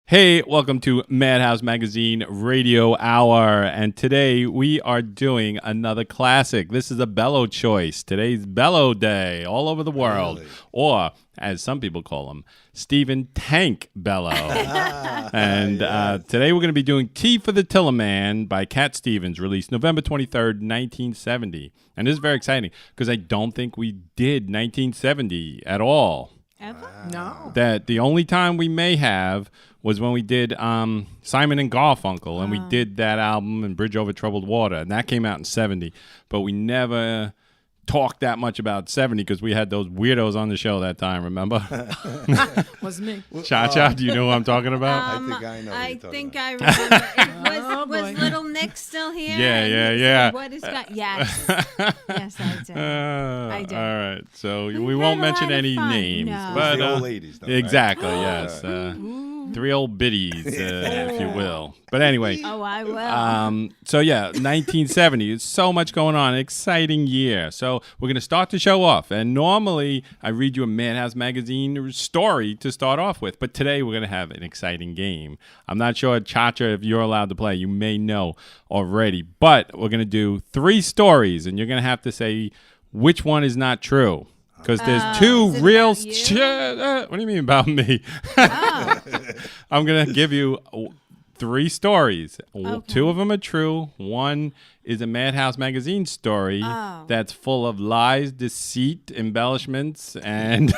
Hey, welcome to Madhouse Magazine Radio Hour, and today we are doing another classic. This is a Bello choice. Today's Bello Day all over the world, Really? or as some people call him, Stephen Tank Bello. And today we're going to be doing Tea For The Tillerman by Cat Stevens, released November 23rd, 1970. And this is very exciting because I don't think we did 1970 at all. Ever? No. That the only time we may have was when we did Simon and Garfunkel, and we did that album and Bridge Over Troubled Water, and that came out in 70. But we never talked that much about 70 because we had those weirdos on the show that time, remember? Was me. Cha-Cha, do you know who I'm talking about? I think I know. I think I remember. Was Little Nick still here? Yeah. What is that? Yes. Yes, I do. I do. All right, so we had won't a mention lot of any fun. names. No. But, the old ladies, though, right? exactly, yes. Three old biddies, if you will. But anyway. Oh, I will. So yeah, 1970. There's so much going on. An exciting year. So we're going to start the show off. And normally I read you a Madhouse Magazine story to start off with. But today we're going to have an exciting game. I'm not sure, Cha-Cha, if you're allowed to play. You may know already. But we're going to do 3 stories. And you're going to have to say which one is not true. Because there's 2 is it real... about you? What do you mean about me? I'm going to give you 3 stories. Okay. 2 of them are true. 1 is a Madhouse Magazine story that's full of lies, deceit, embellishments, and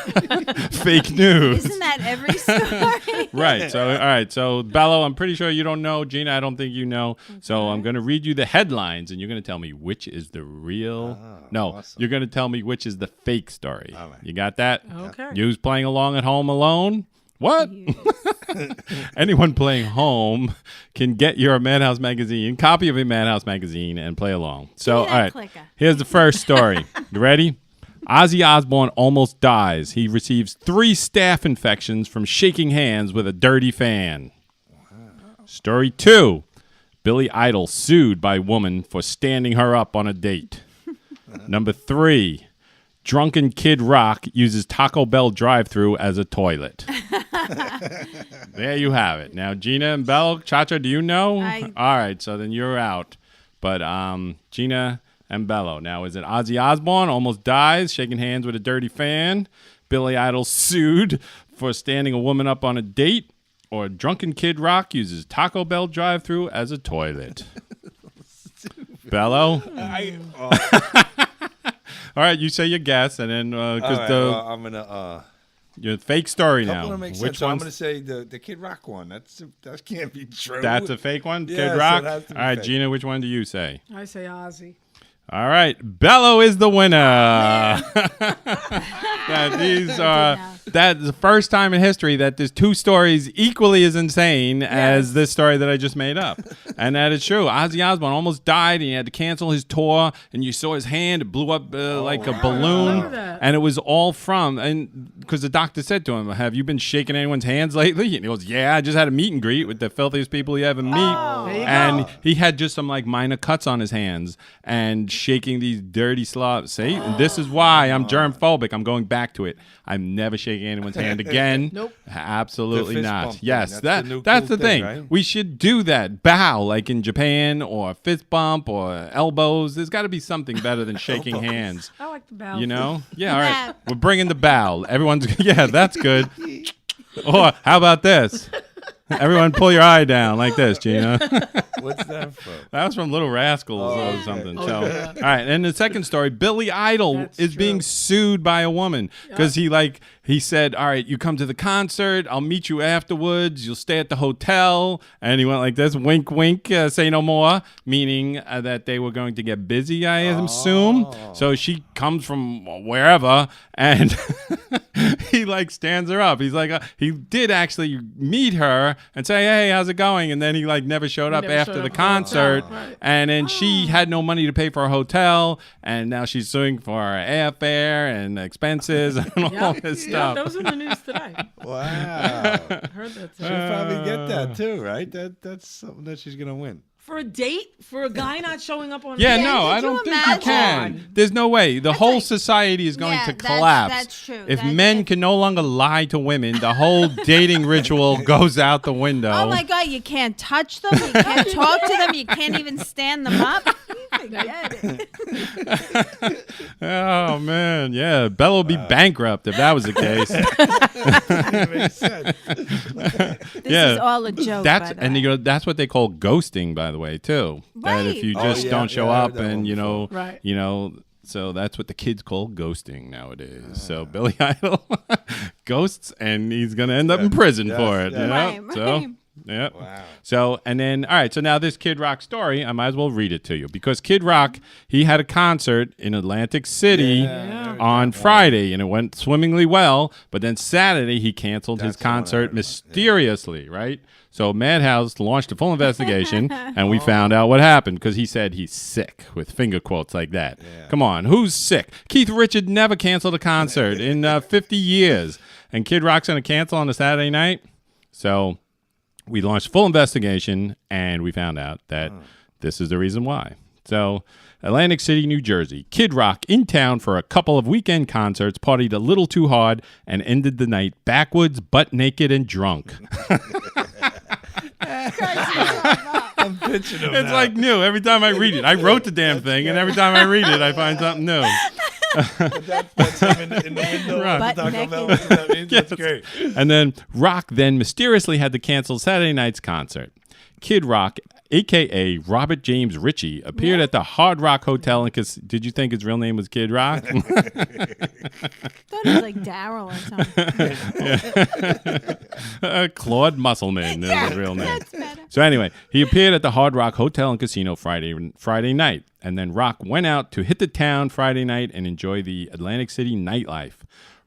fake news. Isn't that every story? Right. So, all right. So, Bello, I'm pretty sure you don't know. Gina, I don't think you know. Okay. So, I'm going to read you the headlines, and you're going to tell me which is the real. Awesome. You're going to tell me which is the fake story. All right. You got that? Okay. You's playing along at home alone? What? Anyone playing home can get your Madhouse Magazine, copy of a Madhouse Magazine, and play along. So, all right, clicker. here's the first story. You ready? Ozzy Osbourne almost dies. He receives 3 staph infections from shaking hands with a dirty fan. Wow. Story 2. Billy Idol sued by woman for standing her up on a date. Number 3. Drunken Kid Rock uses Taco Bell drive-thru as a toilet. There you have it. Now, Gina and Belle, Cha-Cha, do you know? All right, so then you're out. But Gina and Bello. Now, is it Ozzy Osbourne almost dies, shaking hands with a dirty fan? Billy Idol sued for standing a woman up on a date? Or Drunken Kid Rock uses Taco Bell drive-thru as a toilet? Bello? All right, you say your guess, and then because I'm gonna. your fake story now. Makes Which sense. So I'm one's gonna say the Kid Rock one. That can't be true. that's a fake one? Yeah, Kid so Rock? it has to be All right, fake. Gina, which one do you say? I say Ozzy. All right, Bello is the winner. That's the first time in history that there's 2 stories equally as insane as this story that I just made up. And that is true. Ozzy Osbourne almost died, and he had to cancel his tour, and you saw his hand, it blew up like a balloon. And it was all and because the doctor said to him, have you been shaking anyone's hands lately? And he goes, yeah, I just had a meet and greet with the filthiest people you ever meet. And he had just some like minor cuts on his hands and shaking these dirty slobs. See, and this is why I'm germ phobic. I'm going back to it. I'm never shaking anyone's hand again. Nope. Absolutely The fist not. bump thing. Yes, That's the new that's cool the thing. thing, right? We should do that. Bow like in Japan, or fist bump, or elbows. There's got to be something better than shaking hands. I like the bow. You know? Yeah, all right. We're bringing the bow. Everyone's, yeah, that's good. Or how about this? Everyone pull your eye down like this, Gina. What's that from? That was from Little Rascals or something. Oh, So, yeah. all right. And the second story, Billy Idol That's is being true. sued by a woman because he said, all right, you come to the concert. I'll meet you afterwards. You'll stay at the hotel. And he went like this, wink, wink, say no more, meaning that they were going to get busy, I assume. So she comes from wherever and he like stands her up. He's like, he did actually meet her and say, hey, how's it going? And then he like never showed up never after showed the up at the concert. hotel, right. And then she had no money to pay for a hotel. And now she's suing for airfare and expenses and all this Yeah, stuff. that was in the news today. Wow. Heard that. She'll probably get that too, right? That's something that she's gonna win. For a date? For a guy not showing up on Yeah, a date? no, could I you don't think you imagine? can. There's no way. The whole society is going Yeah, to that's- collapse. that's true. If That's men it. can no longer lie to women, the whole dating ritual goes out the window. Oh my God, you can't touch them. You can't talk to them. You can't even stand them up. Forget it. Oh, man. Yeah, Bella would be bankrupt if that was the case. Makes sense. This is all a joke. That's by the and way. you know that's what they call ghosting, by the way, too. That if Right. you Oh, just yeah, don't show yeah, I heard up that one and Right. so that's what the kids call ghosting nowadays. So Billy Idol ghosts, and he's gonna end up in prison Yes, for it. yes. You know? Right, So right. yep. Wow. So and then all right. So now this Kid Rock story, I might as well read it to you because Kid Rock he had a concert in Atlantic City Yeah. on Friday, and it went swimmingly well. But then Saturday he canceled his That's the one I heard concert about, mysteriously, right? So Madhouse launched a full investigation, and we found out what happened because he said he's sick with finger quotes like that. Yeah. Come on, who's sick? Keith Richard never canceled a concert in 50 years, and Kid Rock's going to cancel on a Saturday night. So we launched a full investigation, and we found out that this is the reason why. So Atlantic City, New Jersey. Kid Rock in town for a couple of weekend concerts, partied a little too hard, and ended the night backwards, butt naked, and drunk. I'm pitching him It's now. like new every time I read it. I wrote the damn thing, and every time I read it, I find something new. That's him in the window. Right. Right. Butt Taco Bell. naked. That's what that means. Yes. That's great. And then Rock then mysteriously had to cancel Saturday night's concert. Kid Rock, a.k.a. Robert James Ritchie, appeared at the Hard Rock Hotel. Did you think his real name was Kid Rock? I thought it was like Daryl or something. Claude Musselman is his real name. That's better. So anyway, he appeared at the Hard Rock Hotel and Casino Friday night. And then Rock went out to hit the town Friday night and enjoy the Atlantic City nightlife.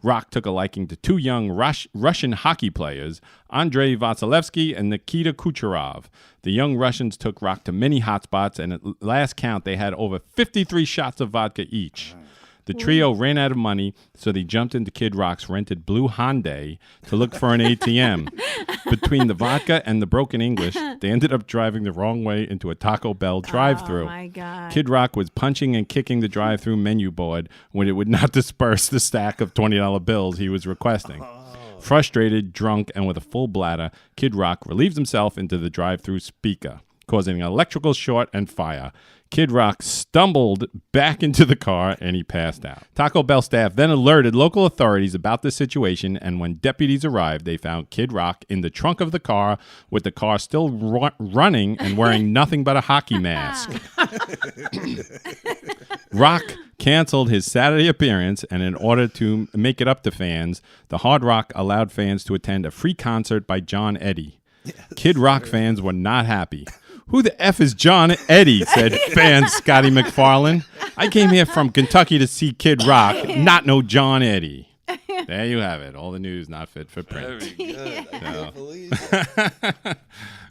Rock took a liking to two young Russian hockey players, Andrei Vasilevsky and Nikita Kucherov. The young Russians took Rock to many hotspots, and at last count, they had over 53 shots of vodka each. The trio ran out of money, so they jumped into Kid Rock's rented blue Hyundai to look for an ATM. Between the vodka and the broken English, they ended up driving the wrong way into a Taco Bell drive-thru. Oh my God. Kid Rock was punching and kicking the drive-thru menu board when it would not disperse the stack of $20 bills he was requesting. Frustrated, drunk, and with a full bladder, Kid Rock relieved himself into the drive-thru speaker, causing an electrical short and fire. Kid Rock stumbled back into the car and he passed out. Taco Bell staff then alerted local authorities about the situation, and when deputies arrived, they found Kid Rock in the trunk of the car with the car still running and wearing nothing but a hockey mask. Rock canceled his Saturday appearance, and in order to make it up to fans, the Hard Rock allowed fans to attend a free concert by John Eddy. Kid Rock fans were not happy. Who the F is John Eddy, said fan Scotty McFarlane. I came here from Kentucky to see Kid Rock, not no John Eddy. There you have it. All the news not fit for print. Very good. I can't believe it.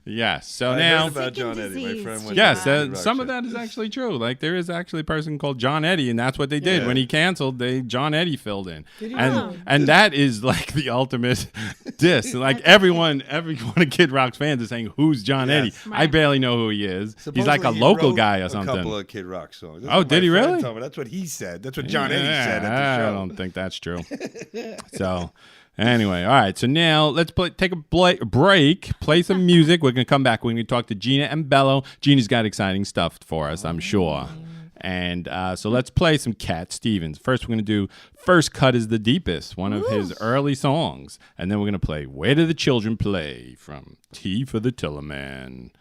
Yes. So I now... heard about John Sick and Eddy. My disease, friend went Yes, to the Rock some of show. that is actually true. Like there is actually a person called John Eddy, and that's what they did Yeah. when he canceled. John Eddy filled in, Did he and really? and that is like the ultimate diss. Like every one of Kid Rock's fans is saying, "Who's John Yes. Eddy?" I barely know who he is. He's like a Supposedly he local wrote guy or A something. couple of Kid Rock songs. That's Oh, what did my he friend really? told me. That's what he said. That's what John Eddy Yeah, said at the I show. don't think that's true. So. Anyway, all right. So now let's take a break, play some music. We're going to come back. We're going to talk to Gina and Bello. Gina's got exciting stuff for us, I'm sure. And so let's play some Cat Stevens. First, we're going to do First Cut is the Deepest, one of his early songs. And then we're going to play Where Do the Children Play from Tea for the Tillerman.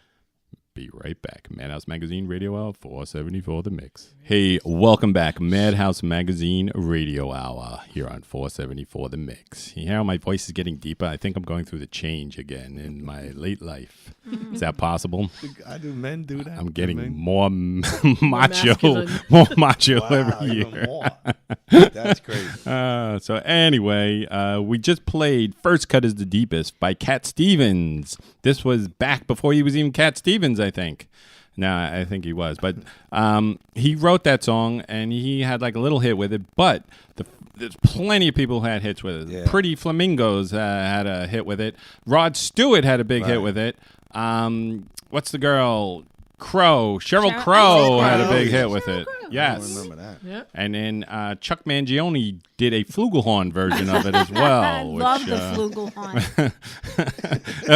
Be right back. Madhouse Magazine Radio Hour, 474 The Mix. Hey, welcome back. Madhouse Magazine Radio Hour here on 474 The Mix. You hear how my voice is getting deeper? I think I'm going through the change again in my late life. Is that possible? I do men do that? I'm getting Men? more macho, masculine. more macho Wow, every even year. more. That's crazy. So anyway, we just played First Cut is the Deepest by Cat Stevens. This was back before he was even Cat Stevens, I think. No, I think he was. But he wrote that song, and he had like a little hit with it. But there's plenty of people who had hits with it. Yeah. Pretty Flamingos had a hit with it. Rod Stewart had a big hit Right. with it. What's the girl? Crow. Sheryl Sheryl- Crow I said had a Crow. big hit Sheryl with it. Crow. I Yes. don't remember that. Yeah. And then Chuck Mangione did a flugelhorn version of it as well. I love which, the flugelhorn.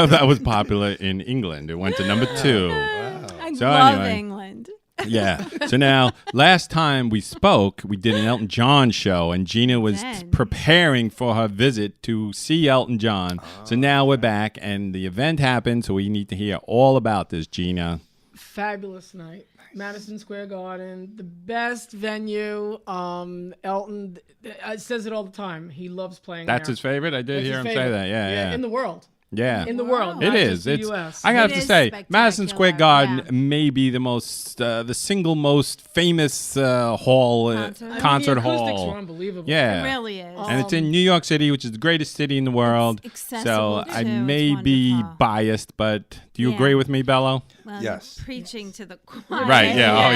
that was popular in England. It went to number 2. I So love anyway. England. Yeah. So now, last time we spoke, we did an Elton John show, and Gina was Then. preparing for her visit to see Elton John. So now we're back, and the event happened, so we need to hear all about this, Gina. Fabulous night. Madison Square Garden, the best venue. Elton says it all the time. He loves playing That's there. his favorite? I did That's hear his him say favorite. that. Yeah. In the world. Yeah. In the world. It not is. just the It's. U.S. I have It to is say, Madison Square spectacular, Garden may be the most, the single most famous hall, concert the acoustics hall. are unbelievable. Yeah. It really is. And it's in New York City, which is the greatest city in the world. accessible, So I too. It's may be wonderful. biased, but do you Yeah. agree with me, Bello? Well, Yes. you're preaching to the choir. Right. Yeah. Oh,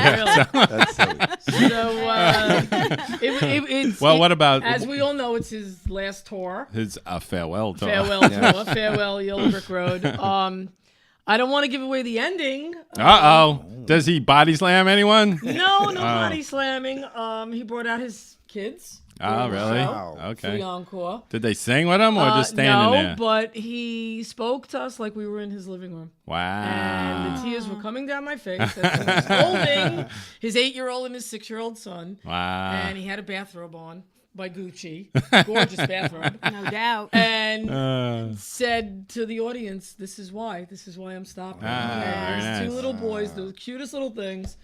yeah. That's silly. So it's Well, what about as we all know, it's his last tour. his farewell tour? Farewell tour. Farewell Yellow Brick Road. I don't want to give away the ending. Uh-oh. Does he body slam anyone? No body slamming. He brought out his kids. Oh, during the really? show. Wow. Free Okay. encore. Did they sing with him or just standing no, there? but he spoke to us like we were in his living room. And Wow. the tears were coming down my face as he was holding his 8-year-old and his 6-year-old son. Wow. And he had a bathrobe on by Gucci. Gorgeous bathrobe. No doubt. And said to the audience, this is why I'm stopping. Ah, very These nice. two little boys, the cutest little things.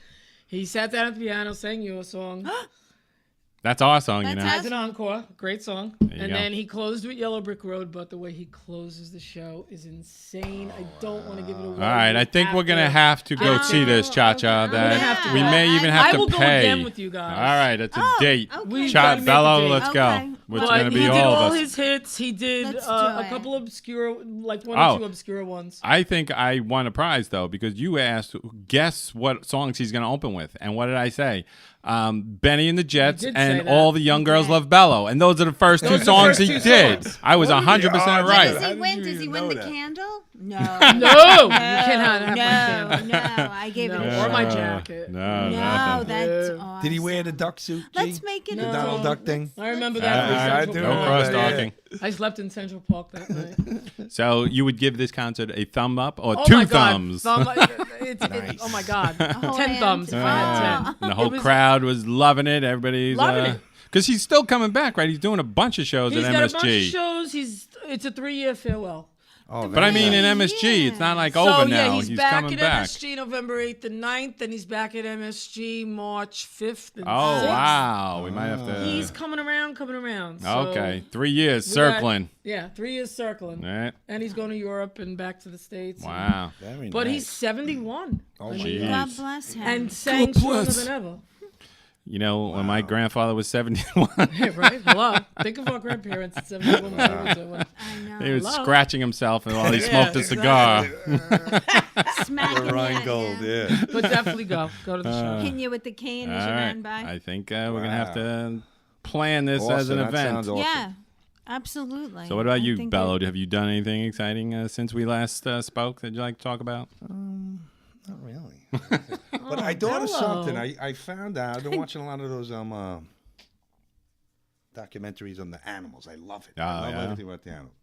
He sat down at the piano, sang you a song. That's our song, you That's know. As an encore, great song. you And go. then he closed with Yellow Brick Road, but the way he closes the show is insane. I don't want to give it away. All right, I think we're going to to. have to go see this, Cha-Cha. That have to we go. may even have I to will go pay. again with you guys. All right, it's a date. okay. We've Cha, gotta make a Bello, date. let's go. Okay. It's But going to be he did all all of us. his hits. He did Let's do a it. couple obscure, like one Oh. or two obscure ones. I think I won a prize, though, because you asked, guess what songs he's going to open with. And what did I say? Benny and the Jets You did say and that. All the Young Girls did. Love Bello. And those are the first Those two are the songs first he two did. songs. I was What did he- 100% oh, What right. does How he did win? you Does he even win know the that? candle? No. No, you cannot have my candle. No, I gave it a No, shot. or my jacket. No, No, nothing. that's No. awesome. Did he wear the duck suit? G? Let's make it the a Donald date. Duck thing? I remember that. in I Central do No Park. remember cross that, talking. I slept in Central Park that night. So you would give this concert a thumb up or Oh two my God. thumbs? Oh my God. whole 10 hand. thumbs. If I had 10. And the whole It was- crowd was loving it. Everybody's Loving it. because he's still coming back, right? He's doing a bunch of shows He's at got MSG. a bunch of shows. It's a 3-year farewell. Oh, But I mean, in Yeah. MSG, it's not like So over yeah, now. he's He's back coming at back. MSG November 8th and 9th, and he's back at MSG March 5th and Oh 6th. wow, we might have to. He's coming around. So Okay, 3 years we got- circling. Yeah, 3 years circling. All right. And he's going to Europe and back to the States. Wow. Very But nice. he's 71. Oh, I my mean, Jeez. God bless him. and sang God stronger bless. than ever. You know, when my grandfather was 71, Right? Hello. Think of our grandparents at 71. I he know. was Hello? scratching himself while he Yeah, smoked a cigar. Smacking Ryan you, Gold, yeah. yeah. But definitely go to the show. Hitting you with the cane as All you right. ran by. I think we're going to have to plan this as Awesome, an that event. sounds awesome. Yeah, absolutely. So what about I you, think Bello? it- Have you done anything exciting since we last spoke that you'd like to talk about? Not really. But I thought of something. I found out. I've been watching a lot of those documentaries on the animals. I love it. I love yeah? everything about the animals.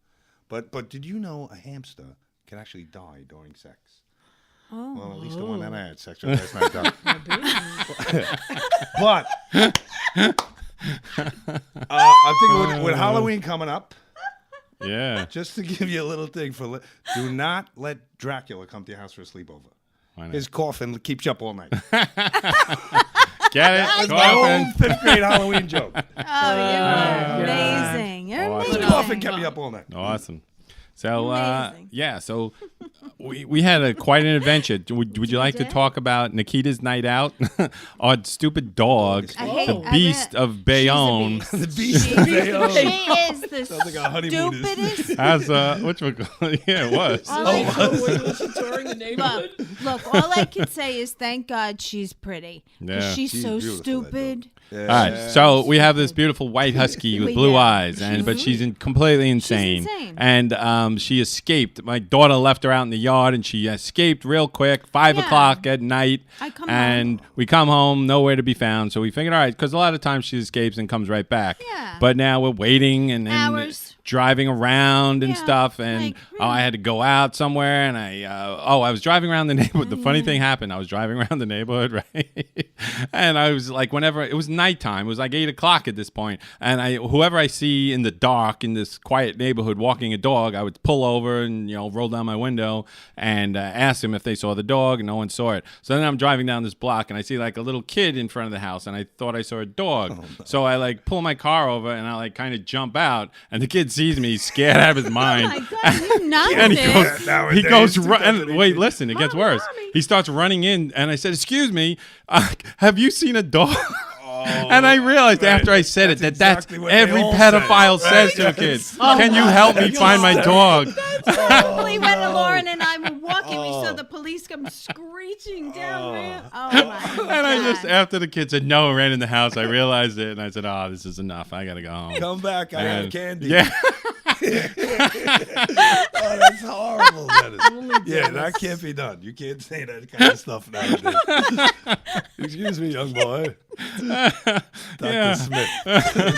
But did you know a hamster can actually die during sex? Oh. Well, at least the one that I had sex with last night died. But I'm thinking with Halloween coming up, Yeah. just to give you a little thing do not let Dracula come to your house for a sleepover. Why not? His coffin keeps you up all night. Get it? My Coffin. own 5th grade Halloween joke. Oh, you're amazing. You're Awesome. His amazing. coffin kept me up all night. Awesome. So, Amazing. yeah, so we had quite an adventure. Would you like to did? talk about Nikita's night out? Our stupid dog, I hate- the I beast bet- of Bayonne. She's The beast She of Bayonne. is the Sounds like a honeymoon. stupidest. Has which one? Yeah, it was. All I- Was she touring the neighborhood? Look, all I can say is thank God she's pretty. 'Cause Yeah. she's She's so beautiful, that stupid. All right, so we have this beautiful white husky with blue eyes, but she's completely insane. And she escaped. My daughter left her out in the yard, and she escaped real quick, 5 o'clock at night. We come home, nowhere to be found. So we figured, all right, because a lot of times she escapes and comes right back. Yeah. But now we're waiting and Hours. driving around and stuff, and I had to go out somewhere, and I was driving around the neighborhood. The funny thing happened, I was driving around the neighborhood, right? And I was like, whenever it was nighttime, it was like 8 o'clock at this point, and whoever I see in the dark in this quiet neighborhood walking a dog, I would pull over and roll down my window and ask them if they saw the dog, and no one saw it. So then I'm driving down this block, and I see like a little kid in front of the house, and I thought I saw a dog. So I like pull my car over, and I like kind of jump out, and the kid sees me, he's scared out of his mind. Oh my God, you nuts. And he goes and wait, listen, it gets worse. He starts running in, and I said, "Excuse me, have you seen a dog?" And I realized after I said that's exactly what every pedophile says to a kid. Can you help me find my dog? When Lauren and I were walking, we saw the police come screeching down there. Oh my God. And I just, after the kid said no, ran in the house, I realized it, and I said, "Oh, this is enough. I gotta go home." Come back, I have candy. Yeah. Oh, that's horrible. That can't be done. You can't say that kind of stuff nowadays. Excuse me, young boy. Dr. Smith.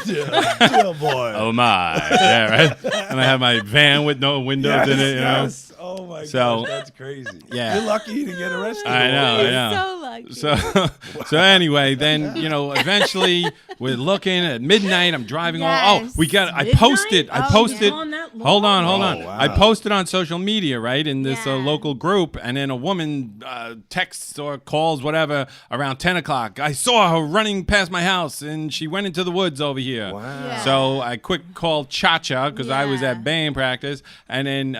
Chill, boy. Oh my. Yeah, right. And I have my van with no windows in it. Yes. Oh my gosh, that's crazy. Yeah. You're lucky you didn't get arrested. I know. So lucky. So anyway, then eventually we're looking at midnight. I'm driving all. I posted. Hold on. Wow. I posted on social media, right, in this local group, and then a woman texts or calls, whatever, around 10 o'clock. I saw her running past my house, and she went into the woods over here. Wow. Yeah. So I quick called Cha-Cha because I was at band practice, and then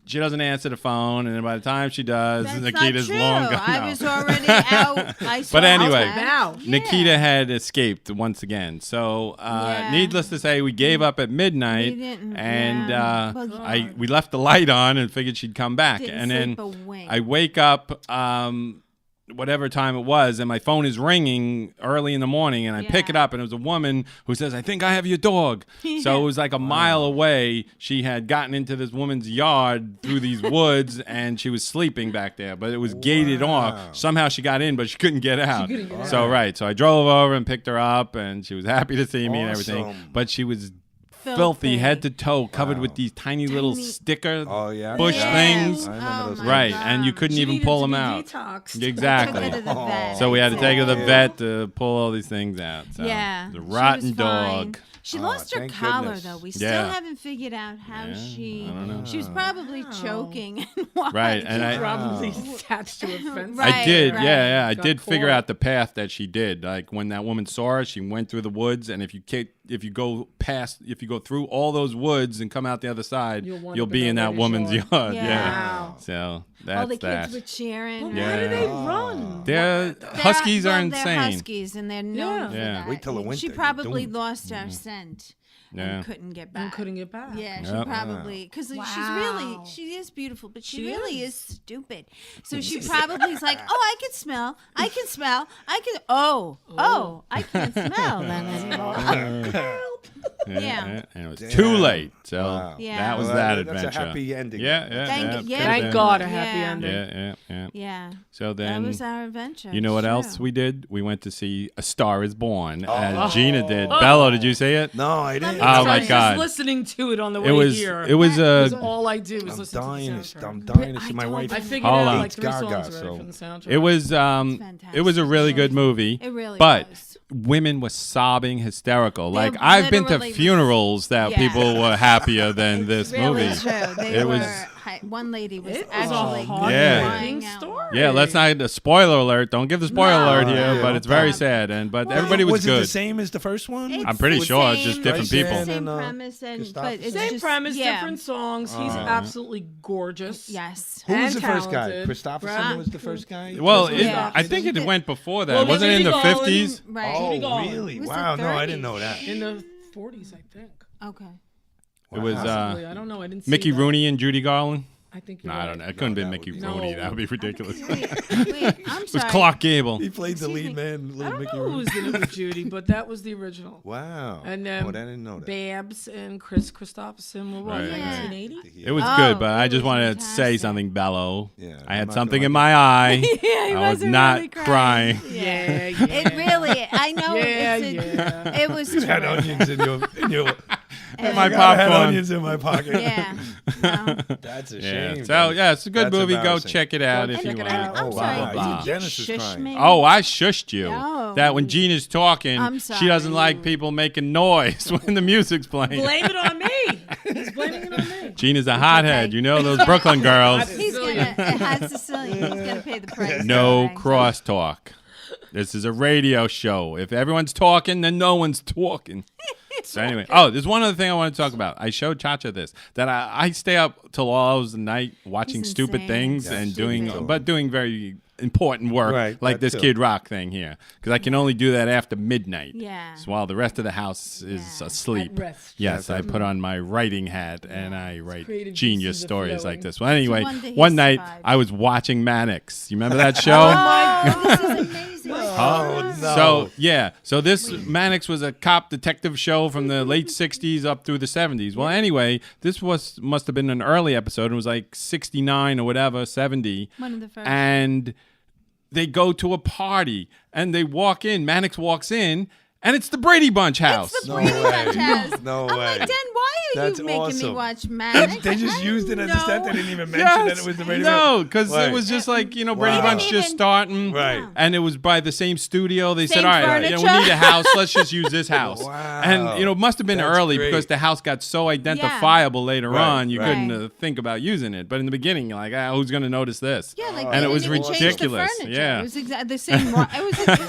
she doesn't answer the phone, and then by the time she does, That's Nikita's not true. long gone. I was already out. But anyway, Wow. Nikita had escaped once again. So needless to say, we gave up at midnight, and we left the light on and figured she'd come back. And then I wake up whatever time it was, and my phone is ringing early in the morning, and I pick it up, and it was a woman who says, "I think I have your dog." So it was like a mile away. She had gotten into this woman's yard through these woods, and she was sleeping back there, but it was gated off. Somehow she got in, but she couldn't get out. So I drove over and picked her up, and she was happy to see me and everything, but she was filthy head to toe, covered with these tiny little sticker bush things. I remember those. Right, and you couldn't even pull them out. Detoxed. Exactly. So we had to take her to the vet to pull all these things out. So, the rotten dog. She lost her thank collar, goodness. though. We still haven't figured out how she. I don't know. She was probably choking. And why. Right, and I Probably attached to a fence. I did, Right. I Got did figure caught. out the path that she did. Like when that woman saw her, she went through the woods, and if you go through all those woods and come out the other side, You'll you'll be in that woman's yard. Yeah. So that's All the that. kids were cheering. Why do they run? Huskies are They're insane. huskies, and they're known for Yeah. that. Wait till the winter, She you're probably doomed. lost our scent. Yeah. And couldn't get back. And couldn't get back. Yeah, she Yep. probably because Wow. she is beautiful, but she She really is. is stupid. So she probably is like, I can smell, I can't smell that anymore. Yeah. And it was too late. So Wow. Yeah. that was Well, that that's adventure. a happy ending. Thank God, a happy ending. Yeah. Yeah. So That then, was our adventure. you know what True. else we did? We went to see A Star Is Born, as Gina did. Bello, did you see it? No, I didn't. Oh, I my was God. just listening to it on the way It was here. a all I do is I'm listen dying. to the soundtrack. I'm dying to see my wife. I figured Hold out on. like 3 Gaga, songs already so- from the soundtrack. It was it was a really good movie. It really but was. women were sobbing hysterical. They Like I've been to literally was- funerals that Yeah. people were happier than this Really movie. true. They It were. was- One lady was It was actually a hard Yeah. ending crying out. story. Yeah, let's not a spoiler alert. Don't give the spoiler No. alert here, Yeah. but it's very sad. But everybody was it good. the same as the first one? It's I'm pretty the sure it's same- just different Same people. Same And, premise, and Christoph- but it's Same just, premise, yeah. different songs. He's absolutely gorgeous. Yes. Who was and the first guy? talented. Christopherson was the first guy? Well, Yeah. I think it went before that. Well, Wasn't it in the Judy Garland- 50s? Right. Oh, Judy Garland. really? It was Wow, the no, I 30s. didn't know that. In the 40s, I think. Okay. It was Possibly. I don't know. I didn't see Mickey that. Rooney and Judy Garland. I think you're No, right. I don't know. It couldn't be that Mickey would be- Rooney. No. That would be ridiculous. Wait, I'm It was sorry. Clark Gable. He played the lead man, I little don't Mickey know who Rooney. was in it with Judy, but that was the original. Wow. And I didn't know that. Babs and Chris Christopherson were what, Right. 1980? It was Oh, good, but it I just was wanted to say fantastic. something, Bello. Yeah, I I'm had not something gonna in like my eye. Yeah, he I was wasn't not really crying. Yeah, yeah. It really, I know. Yeah, it's it was You had terrific. onions in your My I had popcorn. onions in my pocket. Yeah. No. That's a Yeah. shame. So yeah, it's a good That's movie. Go embarrassing. check it out Go if check you it want. out. I'm Oh, sorry. wow. Blah. Did you Dennis is shush crying. me? Oh, I shushed you. No. That when Gina's talking, I'm she doesn't sorry. like people making noise when the music's playing. Blame it on me. He's blaming it on me. Gina's a hothead. okay. You know those Brooklyn girls. He's gonna. It has Sicilian. He's gonna pay the price. No for that. crosstalk. This is a radio show. If everyone's talking, then no one's talking. So anyway, there's one other thing I want to talk about. I showed Chacha this, that I stay up till all hours of the night watching He's stupid insane. things Yeah, and stupid. doing very important work, Right, like that this too. Kid Rock thing here, because I can only do that after midnight. Yeah. So while the rest of the house is Yeah. asleep. At rest. Yes, I put on my writing hat and I write creative genius juices are stories flowing. like this. Well, anyway, wonder he one night survived. I was watching Mannix. You remember that show? Oh, this is amazing. Oh, no. So this Mannix was a cop detective show from the late 60s up through the 70s. Well, anyway, this must have been an early episode. It was like 69 or whatever, 70. One of the first. And they go to a party and they walk in. Mannix walks in and it's the Brady Bunch house. It's the No Brady way. Bunch house. No I'm way. like, Dan, why are That's you making me awesome. watch Madhouse? They just used it as a set. They didn't even mention that it was the radio. No, because Right. it was just like, Brady Wow. Bunch They just didn't even- starting. Right. And it was by the same studio. They said, Same all right, we furniture. need a house. Let's just use this house. Wow. And, it must have been That's early great. because the house got so identifiable later Right, on, you right. couldn't Right. think about using it. But in the beginning, you're like, who's going to notice this? Yeah, like And they it was didn't even change ridiculous. The furniture. Yeah. It was the same. It was just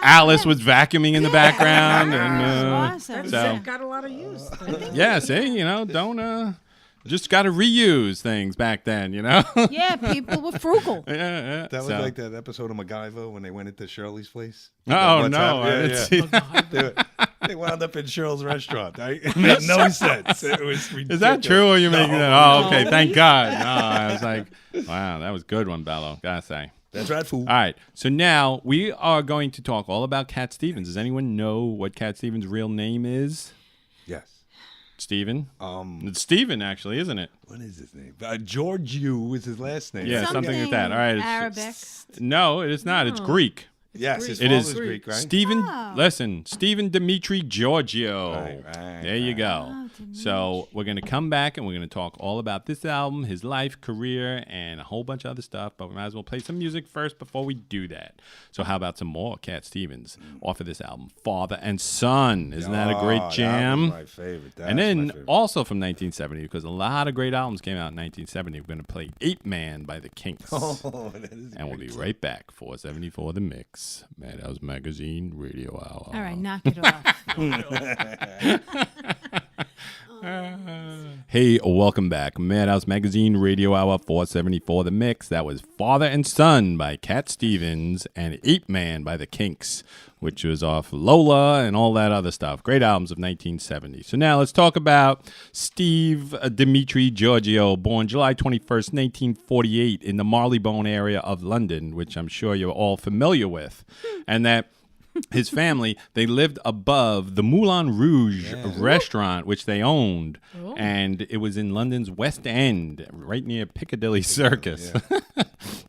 Alice was vacuuming in the background. It And, was awesome. so- That got a lot of use. yeah, see, don't, just got to reuse things back then, Yeah, people were frugal. Yeah. That was So- like that episode of MacGyver when they went into Shirley's place. Oh, What's no, I happening? didn't see that. They wound up in Cheryl's restaurant. It made no sense. It was ridiculous. Is that true or you making No. that? Oh, okay. Thank God. No, I was like, wow, that was a good one, Bello. Gotta say. That's right, fool. All right. So now we are going to talk all about Cat Stevens. Does anyone know what Cat Stevens' real name is? Yes. Steven? It's Steven, actually, isn't it? What is his name? George Yu is his last name. Yeah, something like that. All right. Arabic. No, it is not. It's Greek. Yes, his It father's is Greek, right? Stephen, Oh. listen, Stephen Dimitri Giorgio. Right, There you go. Oh, So we're going to come back and we're going to talk all about this album, his life, career, and a whole bunch of other stuff. But we might as well play some music first before we do that. So how about some more Cat Stevens off of this album, Father and Son. Isn't that a great jam? That was my favorite. That's And my then favorite. also from 1970, because a lot of great albums came out in 1970, we're going to play Ape Man by the Kinks. Oh, that is And we'll be right back. 474 The Mix, Madhouse Magazine Radio Hour. All right, knock it off. Hey, welcome back. Madhouse Magazine Radio Hour 474 The Mix. That was Father and Son by Cat Stevens and Ape Man by the Kinks, which was off Lola and all that other stuff. Great albums of 1970. So now let's talk about Steve Dimitri Giorgio, born July 21st, 1948 in the Marylebone area of London, which I'm sure you're all familiar with. And that his family, they lived above the Moulin Rouge restaurant, which they owned. And it was in London's West End, right near Piccadilly Circus.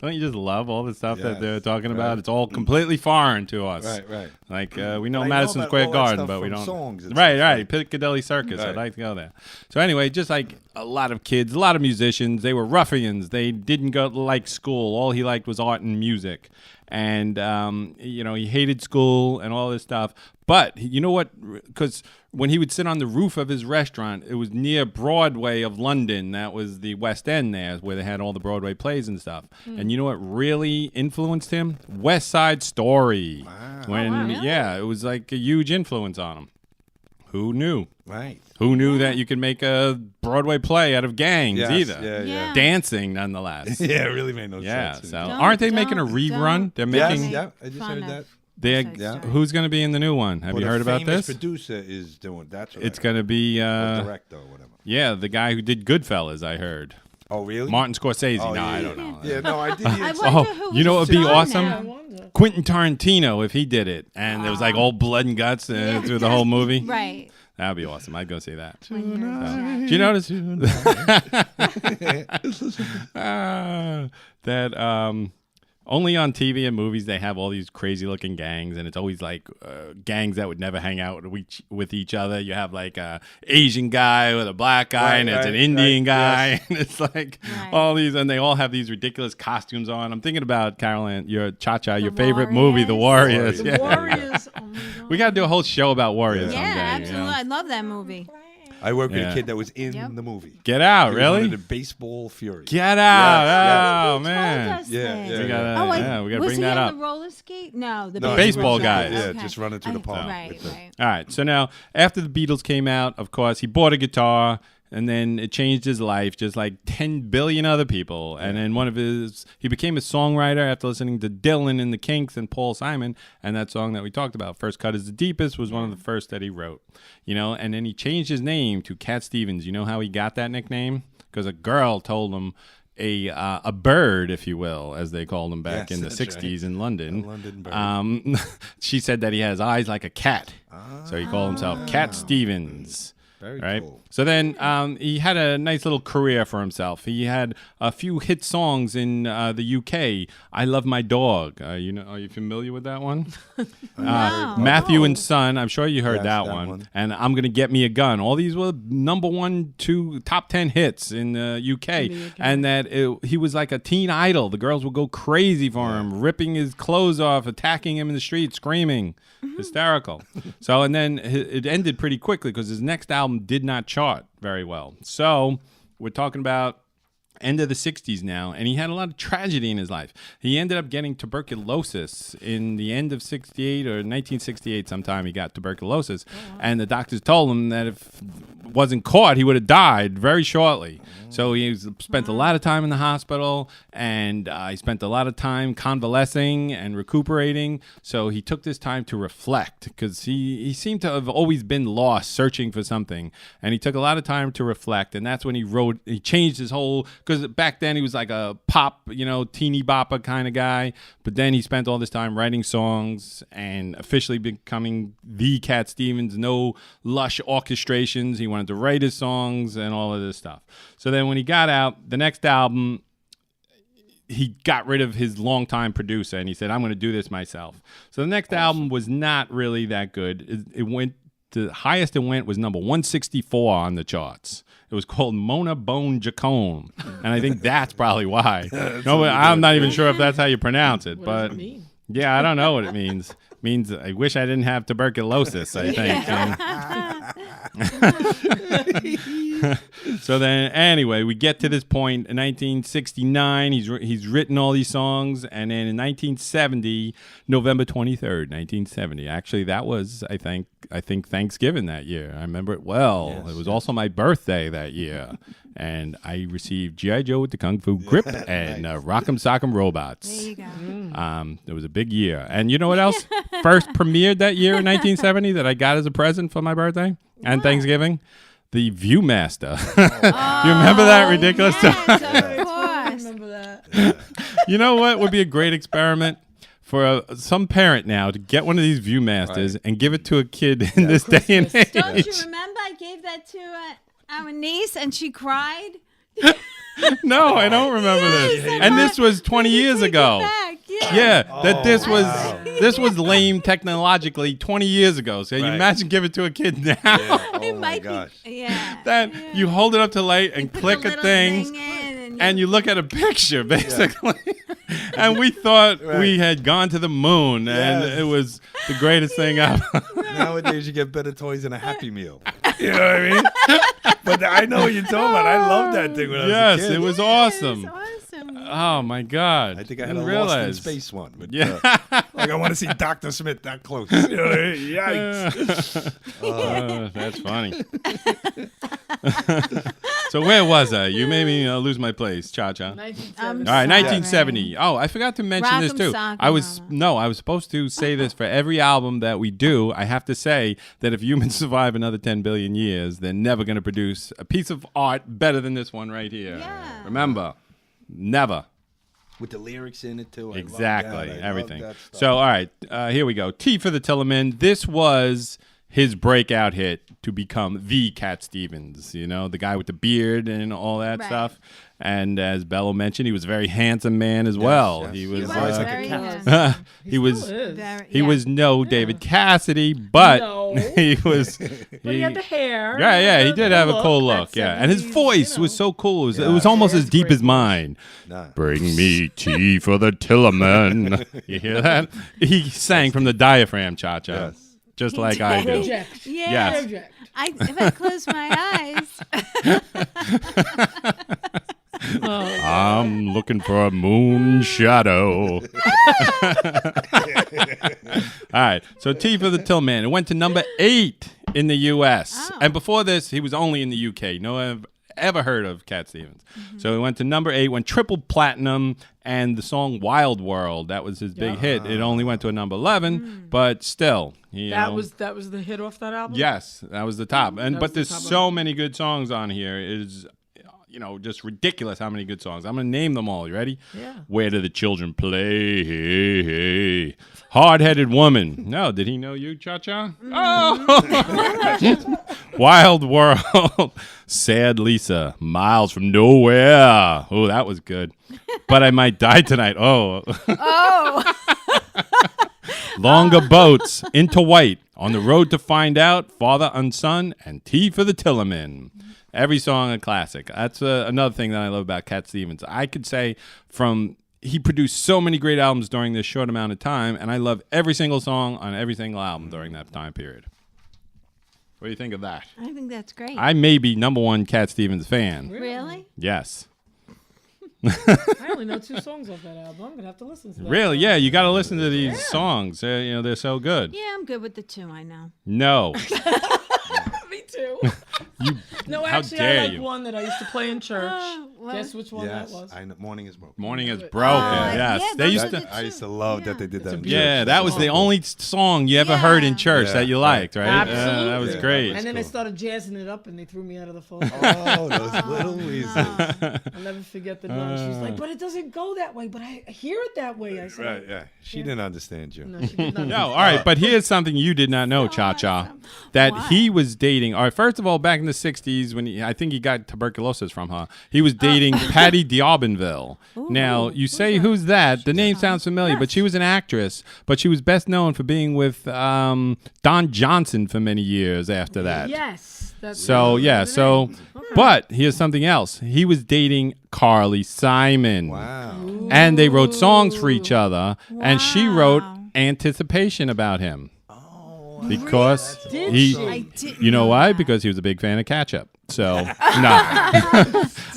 Don't you just love all the stuff that they're talking about? It's all completely foreign to us. Right. Like, we know I know Madison about Square all that Garden, stuff but we from don't. songs and Right, stuff, right. right. Piccadilly Circus. I'd Right. like to go there. So anyway, just like a lot of kids, a lot of musicians, they were ruffians. They didn't go like school. All he liked was art and music. And, he hated school and all this stuff. But you know what? Because when he would sit on the roof of his restaurant, it was near Broadway of London. That was the West End there, where they had all the Broadway plays and stuff. And you know what really influenced him? West Side Story. Wow. When, yeah, it was like a huge influence on him. Who knew? Right. Who knew that you could make a Broadway play out of gangs Yes, either? Yeah. Yeah. Dancing, nonetheless. Yeah, it really made no Yeah, sense. so Don't- aren't they making a don't- rerun? They're Yes, making. yeah, I just fun heard that. of They're, West Side Yeah. Story. Who's going to be in the new one? Have Well, you the heard about famous this? producer is doing that's what It's I going to be heard. Director or whatever. yeah, the guy who did Goodfellas. I heard. Oh, really? Martin Scorsese. Oh, no, yeah, I yeah. don't know. Yeah, no, I did. I hear wonder some- who You know was what would be John awesome? I now. wonder. Quentin Tarantino, if he did it, and there was like all blood and guts through the whole movie. Right. That would be awesome. I'd go see that. Do Tonight. you notice that only on TV and movies they have all these crazy looking gangs, and it's always like gangs that would never hang out with each other. You have like a Asian guy with a black guy, and it's an Indian guy, yes. and it's like all these, and they all have these ridiculous costumes on. I'm thinking about Carolyn, your Cha-Cha, your favorite movie, The Warriors. The Yeah. Warriors. Oh my God. We got to do a whole show about Warriors Yeah, someday. absolutely. You know? I love that movie. I worked with Yeah. a kid that was in Yep. the movie. Get out, He was one really? of the baseball fury. Get out! Yes, Oh Told man, us Yeah, this. yeah, we gotta, Oh, we gotta was bring he that on up. the roller skate? No, the No, baseball guy. guy. Yeah, Okay. just running through the park. Right, with the- right. All right. So now, after the Beatles came out, of course, he bought a guitar, and then it changed his life, just like 10 billion other people. And then he became a songwriter after listening to Dylan and the Kinks and Paul Simon. And that song that we talked about, First Cut is the Deepest, was one of the first that he wrote. You know, and then he changed his name to Cat Stevens. You know how he got that nickname? Because a girl told him. A bird, if you will, as they called him back Yes, in the that's 60s in London. A London bird. She said that he has eyes like a cat. So he called himself Cat Stevens. Very Right. cool. So then he had a nice little career for himself. He had a few hit songs in the UK. I Love My Dog. Are you familiar with that one? No. Matthew and Son. I'm sure you heard Yes, that that one. one. And I'm Gonna Get Me a Gun. All these were number 1, 2, top 10 hits in the UK. And that he was like a teen idol. The girls would go crazy for him, ripping his clothes off, attacking him in the street, screaming, hysterical. So and then it ended pretty quickly because his next album did not chart very well. So we're talking about end of the 60s now, and he had a lot of tragedy in his life. He ended up getting tuberculosis in the end of 68 or 1968 sometime. He got tuberculosis, and the doctors told him that if it wasn't caught, he would have died very shortly. So he spent a lot of time in the hospital, and he spent a lot of time convalescing and recuperating. So he took this time to reflect because he seemed to have always been lost, searching for something. And he took a lot of time to reflect, and that's when he changed his whole, because back then he was like a pop, teeny bopper kind of guy. But then he spent all this time writing songs and officially becoming the Cat Stevens. No lush orchestrations. He wanted to write his songs and all of this stuff. So then when he got out, the next album, he got rid of his longtime producer and he said, I'm going to do this myself. So the next album was not really that good. It went, the highest it went was number 164 on the charts. It was called Mona Bone Jacone. And I think that's probably why. No, I'm not even sure if that's how you pronounce it. What But does it mean? yeah, I don't know what it means. It means I wish I didn't have tuberculosis, I think. So then, anyway, we get to this point in 1969. He's written all these songs, and then in 1970, November 23rd, 1970. Actually, that was I think Thanksgiving that year. I remember it well. Yes. It was also my birthday that year, and I received G.I. Joe with the Kung Fu Grip and Rock'em Sock'em Robots. There you go. It was a big year. And you know what else first premiered that year in 1970 that I got as a present for my birthday and Thanksgiving? The Viewmaster. Do you remember that ridiculous Yes, time? of I course. remember that. You know what would be a great experiment? For some parent now to get one of these Viewmasters and give it to a kid in this day and age. Don't you remember I gave that to our niece and she cried? No, I don't remember this. Yes, And this was 20 years Take it ago. back, yeah. Yeah, that this was wow. this was lame technologically 20 years ago. So you Right. imagine give it to a kid now. Yeah. It Oh my might gosh. be. Yeah. That yeah. you hold it up to light and Put click the a little thing, in and you look at a picture basically. And we thought we had gone to the moon, and Yes. it was the greatest thing ever. Nowadays, you get better toys than a Happy Meal. You know what I mean? But I know what you're talking about. I loved that thing when I was a Yes, kid. it was awesome. It's awesome. Oh my God! I think I had Didn't a Lost in realize. Space one. With, Yeah. like I want to see Dr. Smith that close. You know what I mean? Yikes. That's funny. So where was I? You made me lose my place, Cha-Cha. 1970. All right, Sorry. 1970. Oh, I forgot to mention this Rock'em too. Sock'em I was Roll. supposed to say this for every album that we do. I have to say that if humans survive another 10 billion years, they're never going to produce a piece of art better than this one right here. Yeah. Remember, never. With the lyrics in it too. Exactly, everything. That stuff. So, all right, here we go. Tea for the Tillerman. This was his breakout hit to become the Cat Stevens, you know, the guy with the beard and all that Right. stuff. And as Bello mentioned, he was a very handsome man as well. yes. He He was, was like a very cat. handsome. he was Very- he yeah. was no David Cassidy, but No. he was But he had the hair. yeah, he the- did the have a look, cool look, that yeah, and his 70s, voice you know. was so cool. It Yeah. was almost Yeah, as it's deep great as mine. Nah. Bring me tea for the Tillerman. You hear that? He sang from the diaphragm, Cha-Cha, Yes. just He like I did. do. Project. Yeah. Yes. Project. If I close my eyes. I'm looking for a moon shadow. All right, so Tea for the Tillman. It went to number 8 in the U.S. Oh. And before this, he was only in the U.K. No one have ever heard of Cat Stevens. So he went to number 8, went triple platinum, and the song Wild World, that was his big hit. It only went to a number 11, but still. You That know, was the hit off that album. Yes, that was the top. And That but was the there's top so many good songs on here. It is, you know, just ridiculous how many good songs. I'm gonna name them all. You ready? Yeah. Where do the children play? Hard-headed woman. No, did he know you, Cha-Cha? Oh! Wild World. Sad Lisa. Miles from Nowhere. Oh, that was good. But I might die tonight. Oh. Oh. Longer boats into white. On the road to find out. Father and son. And Tea for the Tillerman. Every song a classic. That's another thing that I love about Cat Stevens. I could say he produced so many great albums during this short amount of time, and I love every single song on every single album during that time period. What do you think of that? I think that's great. I may be number 1 Cat Stevens fan. Really? Yes. I only know 2 songs off that album. I'm gonna have to listen to that. Really? Yeah, you got to listen to these songs. You know, they're so good. Yeah, I'm good with the 2, I know. No. Me too. No, how actually, dare I like you. one that I used to play in church. What? Guess which one Yes. that was? I know. Morning is broken. Morning is broken. Yes. yeah, They those used are to. the I used to love that they did that. in Yeah, church. that was the only song you ever heard in church Yeah. that you liked, right? Absolutely. That was Yeah. great. And then I cool. started jazzing it up, and they threw me out of the phone. Oh, those little weasels. I'll never forget the nun. She was like, "But it doesn't go that way. But I hear it that way." I said, Right, yeah. She didn't understand you. "No, she did not." No, all right, but here's something you did not know, Cha-Cha. awesome. That What? he was dating, all right, first of all, back in the 60s, when I think he got tuberculosis from her, he was dating Patty D'Aubenville. Now, you say, who's that? The name sounds familiar, but she was an actress, but she was best known for being with Don Johnson for many years after that. Yes. That's So, yeah, that's so, the name. but here's something else. He was dating Carly Simon. Wow. And they wrote songs for each other, and she wrote Wow. Anticipation about him. Because Did he, she? I didn't you know why? Because he was a big fan of ketchup. So, no.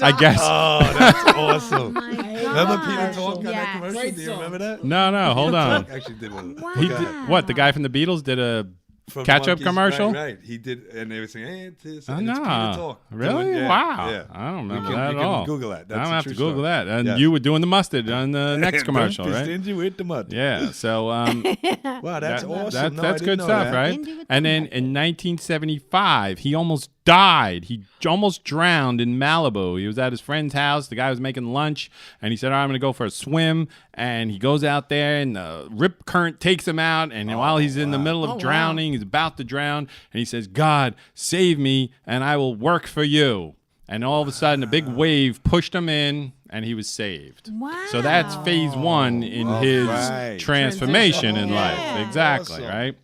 I guess. Oh, that's awesome. my Remember gosh. Peter Talk on that Yes. commercial? Great Do you song. remember that? No, hold on. Actually did one. Wow. He did, what? The guy from the Beatles did a From ketchup Monkeys, commercial? Right. He did, and they were saying, "Hey, it's Oh, Peter no. Talk." Really? Doing- yeah, Wow. Yeah. I don't remember you can, that you at can all. Google that. I That's don't a have true to Google story. that. And Yes. you were doing the mustard on the next commercial, Don't be right? stingy with the mud. Yeah. So, Wow, that's that- awesome. No, I that's didn't good know stuff, that. right? Stingy with And the then mustard. in 1975, he almost died. He almost drowned in Malibu. He was at his friend's house. The guy was making lunch, and he said, "All right, I'm going to go for a swim." And he goes out there, and the rip current takes him out. And while he's in the middle of Oh, wow. drowning, he's about to drown, and he says, "God, save me, and I will work for you." And all of a sudden, a big wave pushed him in, and he was saved. Wow. So that's phase 1 in his right. transformation in life. Yeah. Exactly, Awesome. right?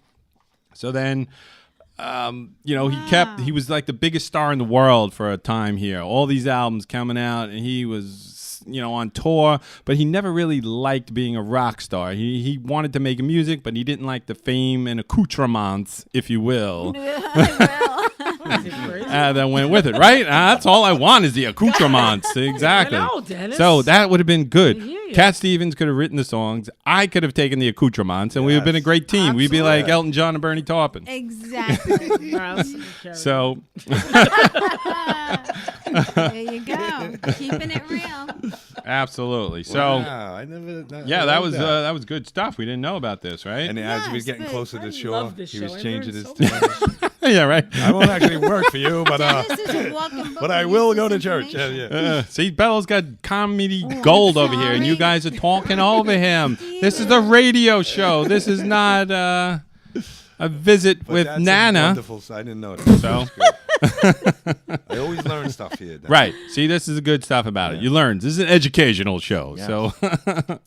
So then, he was like the biggest star in the world for a time here. All these albums coming out, and he was, on tour, but he never really liked being a rock star. He wanted to make music, but he didn't like the fame and accoutrements, if you will. that went with it, right? That's all I want is the accoutrements. Exactly. I know, Dennis. So that would have been good. I hear you. Cat Stevens could have written the songs. I could have taken the accoutrements, and we would have been a great team. We'd be like Elton John and Bernie Taupin. Exactly. So There you go. Keeping it real. absolutely. So Wow, I never. that was good stuff. We didn't know about this, right? And as he was Yes, getting but closer to I shore, love this he was show. I changing learned his so tune. Yeah, right. I won't actually work for you, but This is a walking book but I of will go to useless church. Yeah, information. yeah. See, Bella's got comedy gold over here, and you sorry. guys are talking over him. This is a radio show. This is not a visit But with that's a Nana. wonderful. I didn't know that. So, I always learn stuff here. Dan. right. See, this is the good stuff about it. You learn. This is an educational show. Yeah. So,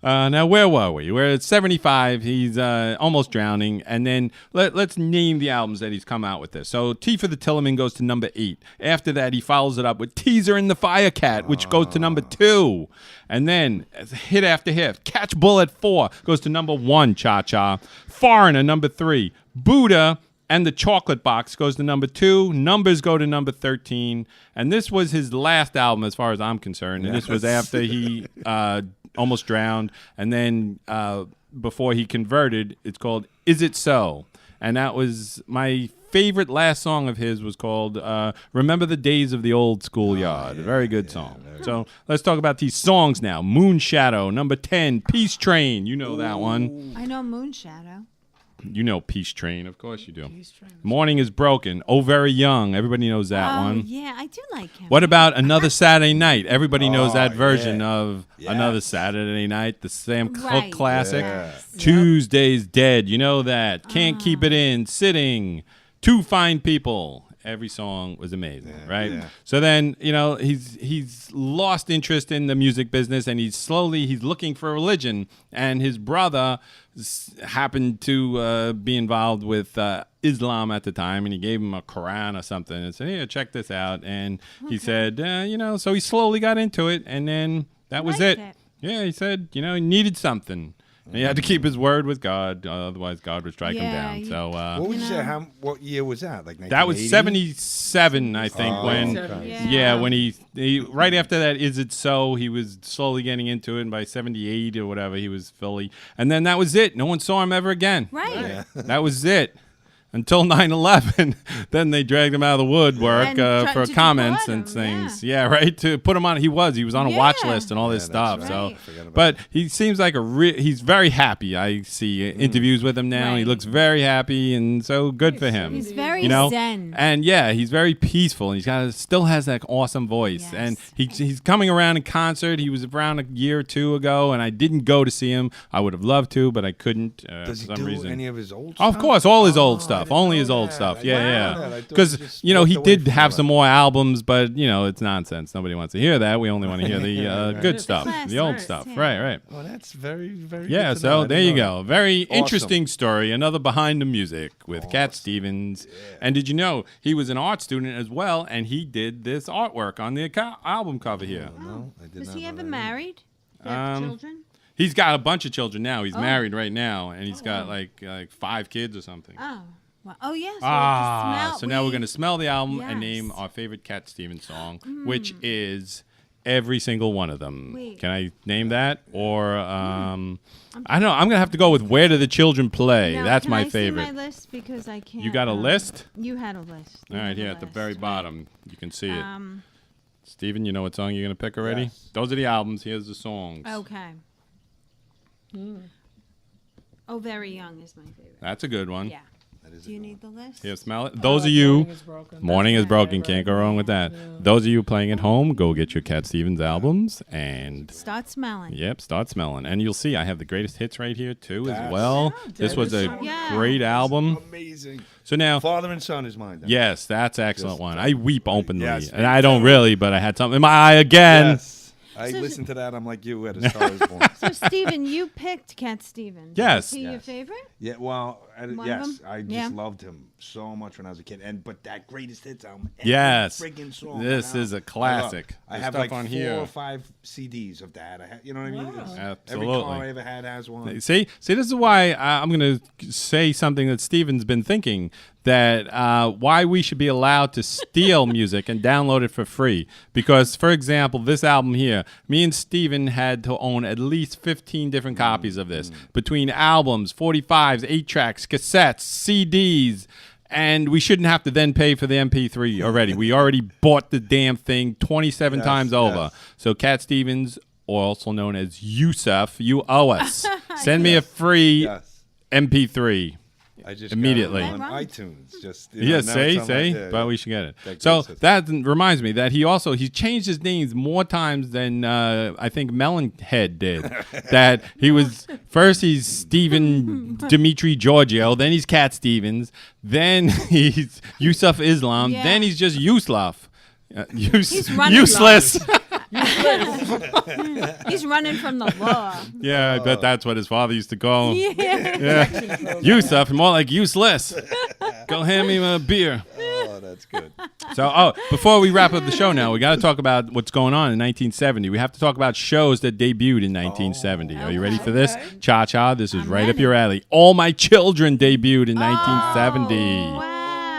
now where were we? We're at 75. He's almost drowning. And then let's name the albums that he's come out with this. So, Tea for the Tillerman goes to number 8. After that, he follows it up with Teaser and the Firecat, which goes to number 2. And then, hit after hit, Catch Bull at 4 goes to number 1, Cha Cha. Foreigner, number 3. Buddha and the Chocolate Box goes to number 2. Numbers go to number 13. And this was his last album as far as I'm concerned. And this was after he almost drowned. And then before he converted, it's called Is It So? And that was my favorite last song of his was called Remember the Days of the Old Schoolyard. Very good song. So let's talk about these songs now. Moon Shadow, number 10. Peace Train. You know that one. I know Moonshadow. You know Peace Train. Of course you do. Morning is Broken. Oh, Very Young. Everybody knows that one. Yeah, I do like him. What about Another Saturday Night? Everybody knows that Oh, version yeah. of Yes. Another Saturday Night, the Sam Cooke Right. classic. Yes. Tuesday's Dead. You know that. Can't Keep It In. Sitting. Two Fine People. Every song was amazing, right? yeah. So then, he's lost interest in the music business, and he's looking for religion. And his brother happened to be involved with Islam at the time, and he gave him a Quran or something and said, "Here, check this out." And he said, so he slowly got into it, and then that was Liked it. it. Yeah, he said, he needed something. And he had to keep his word with God, otherwise God would strike him Yeah, down. you- So What would you say? What year was that? Like 1980? that was 77, I think, when okay. yeah, when he right after that, Is It So? He was slowly getting into it, and by 78 or whatever, he was fully. And then that was it. No one saw him ever again. Right. That was it. Until 9/11, then they dragged him out of the woodwork And tried for to comments deport and him, things. Yeah, right. To put him on, he was on a watch Yeah. list and all this Yeah, stuff. that's So, right. Forget about but he seems like he's very happy. I see interviews with him now. He Right. looks very happy, and so good for him. He's very you know, zen. and yeah, he's very peaceful. And still has that awesome voice, Yes. and he's coming around in concert. He was around a year or two ago, and I didn't go to see him. I would have loved to, but I couldn't Does for he some do reason. any of his old Of stuff? course, all his old I stuff, didn't only know his old that. stuff. I Yeah, didn't know yeah. that. I thought Because he just he walked away did from have all some that. more albums, but it's nonsense. Nobody wants to hear that. We only want to hear the good stuff, the old classics, stuff. yeah. Right, right. Well, that's very, very. Yeah, good to so know. I there didn't you know go. Very Awesome. interesting story. Another behind the music with Cat Stevens. And did you know he was an art student as well, and he did this artwork on the album cover here. that. No, I did Is not he know ever that. married? Do you have children? He's got a bunch of children now. He's married right now, and he's got like 5 kids or something. Oh. Well, oh, yes. So now we're going to smell the album and name Yes. our favorite Cat Stevens song, which is every single one of them. Wait. Can I name that? Or, I don't know. I'm going to have to go with Where Do the Children Play? Now, That's can my I favorite. See my list because I can't. You got a list? You had a list. All You right, had a here at the list, very right. bottom. You can see it. Um. Steven, you know what song you're going to pick already? Yes. Those are the albums. Here's the songs. Okay. Oh, Very Young is my favorite. That's a good one. Yeah. That is Do you a good need the list? Here, smell it. Those of you. Morning is Broken. Morning is That's broken. my Can't go favorite. wrong with that. Those of you playing at home, go get your Cat Stevens albums and Start smelling. yep, start smelling. And you'll see I have the greatest hits right here too as That's- well. Yeah, This was a Dennis. Yeah. great album. Amazing. So now, Father and Son is mine. Then. yes, that's an excellent Just- one. I weep openly, Yes, and I don't really, but I had something in my eye again. Yes. I listened to that. I'm like you at A Star Is Born. So, Steven, you picked Cat Stevens. Yes. Is he your favorite? Yeah, well, One of yes, them? I just Yeah. loved him so much when I was a kid. But that Greatest Hits album, Yes. every friggin' song. This now, is a I love. classic. I The have stuff like on 4 here. or 5 CDs of that. You know what I mean? Wow. Every Absolutely. car I ever had has one. See, this is why I'm going to say something that Steven's been thinking, that why we should be allowed to steal music and download it for free. Because, for example, this album here, me and Steven had to own at least 15 different copies of this. Between albums, 45s, 8-tracks, cassettes, CDs, and we shouldn't have to then pay for the MP3 already. We already bought the damn thing 27 times over. yes. So Cat Stevens, or also known as Yusuf, you owe us. Send me a free Yes. MP3. I just Immediately. got it on Right. iTunes. Just Yeah, now say, it's on my- but we should get it. That So great that reminds me that he changed his names more times than I think Melonhead did. That he was first he's Stephen Dimitri Giorgio, then he's Cat Stevens, then he's Yusuf Islam, Yeah. then he's just Yusuf. He's running Useless. He's running from the law. Yeah, I bet that's what his father used to call him. Yeah. Yusuf, more like useless. Go hand me a beer. Oh, that's good. So, before we wrap up the show now, we got to talk about what's going on in 1970. We have to talk about shows that debuted in 1970. Are you ready for this? Cha-Cha, this is right up your alley. All My Children debuted in 1970.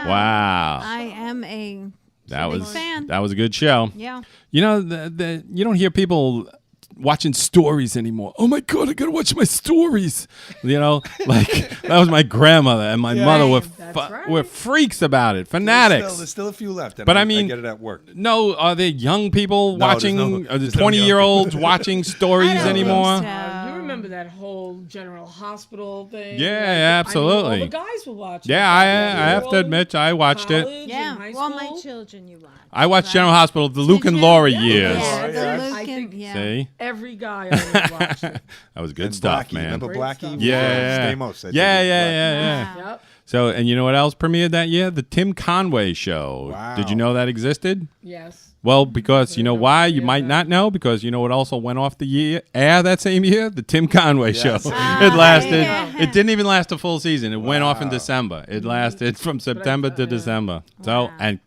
Wow. I am a That big was fan. that was a good show. Yeah. You know, you don't hear people watching stories anymore. Oh my God, I gotta watch my stories. You know, like that was my grandmother and my mother were That's right. were freaks about it, fanatics. There's still a few left. And But I I mean- get it at work. No, are there young people No, watching? there's Are no 20-year-olds watching stories I don't think anymore? so. You remember that whole General Hospital thing? Yeah, Like, absolutely. I mean, all the guys were watching. Yeah, I have to admit, I watched it. College Yeah. and high Well, my school. children, you watch. I watched right? General Hospital, the Luke and you? Laura Yeah. years. Yeah, Oh, the yeah. Luke I and, think- yeah. See, Every guy I watched it. that was good And stuff, Blackie. man. Remember Great Blackie? stuff. Yeah, Stamos said yeah, they did Blackie. yeah. Wow. Yep. So, and you know what else premiered that year? The Tim Conway Show. Wow. Did you know that existed? Yes. Well, because you know why? You Yeah, might that. not know, because you know what also went off the air that same year? The Tim Conway Show. Yes. It lasted. yeah. It didn't even last a full season. It went off in Wow. December. It lasted from September to yeah. December. So, Wow. and